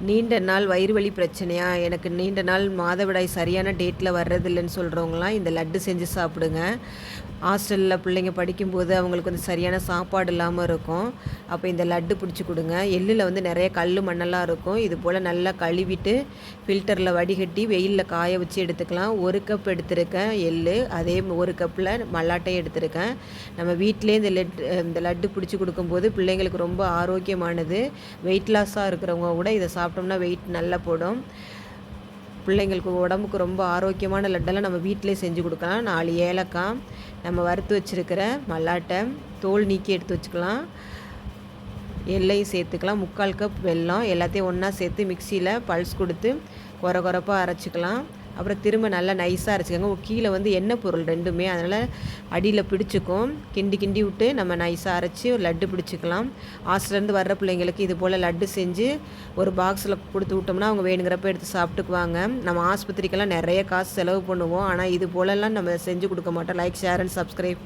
நீண்ட நாள் வயிறு வலி பிரச்சனையா? எனக்கு நீண்ட நாள் மாதவிடாய் சரியான டேட்டில் வர்றதில்லன்னு சொல்கிறவங்களாம் இந்த லட்டு செஞ்சு சாப்பிடுங்க. ஹாஸ்டலில் பிள்ளைங்க படிக்கும்போது அவங்களுக்கு வந்து சரியான சாப்பாடு இல்லாமல் இருக்கும். அப்போ இந்த லட்டு பிடிச்சி கொடுங்க. எள்ளில் வந்து நிறைய கல் மண்ணெல்லாம் இருக்கும். இது போல் நல்லா கழுவிட்டு ஃபில்டரில் வடிகட்டி வெயிலில் காய வச்சு எடுத்துக்கலாம். 1 கப் எடுத்திருக்கேன் எள், அதே 1 கப்பில் மல்லாட்டையும் எடுத்திருக்கேன். நம்ம வீட்டிலே இந்த லட்டு பிடிச்சி கொடுக்கும்போது பிள்ளைங்களுக்கு ரொம்ப ஆரோக்கியமானது. வெயிட் லாஸாக இருக்கிறவங்க கூட இதை சாப்பிட்டோம்னா வெயிட் நல்லா போடும். பிள்ளைங்களுக்கு உடம்புக்கு ரொம்ப ஆரோக்கியமான லட்டெல்லாம் நம்ம வீட்டிலே செஞ்சு கொடுக்கலாம். 4 ஏலக்காய், நம்ம வறுத்து வச்சுருக்கிற மல்லாட்டை தோல் நீக்கி எடுத்து வச்சுக்கலாம். எள்ளையும் சேர்த்துக்கலாம். 3/4 கப் வெல்லம், எல்லாத்தையும் ஒன்றா சேர்த்து மிக்சியில் பல்ஸ் கொடுத்து கொரப்பாக அரைச்சிக்கலாம். அப்புறம் திரும்ப நல்லா நைஸாக அரைச்சிக்கோங்க. கீழே வந்து எண்ணெய் பொருள் ரெண்டுமே, அதனால் அடியில் பிடிச்சிக்கும். கிண்டி விட்டு நம்ம நைஸாக அரைச்சி ஒரு லட்டு பிடிச்சிக்கலாம். ஹாஸ்டல்லேருந்து வர்ற பிள்ளைங்களுக்கு இது போல் லட்டு செஞ்சு ஒரு பாக்ஸில் கொடுத்து விட்டோம்னா அவங்க வேணுங்கிறப்ப எடுத்து சாப்பிட்டுக்குவாங்க. நம்ம ஆஸ்பத்திரிக்கெல்லாம் நிறைய காசு செலவு பண்ணுவோம். ஆனால் இது போலலாம் நம்ம செஞ்சு கொடுக்க மாட்டோம். Like, share and subscribe.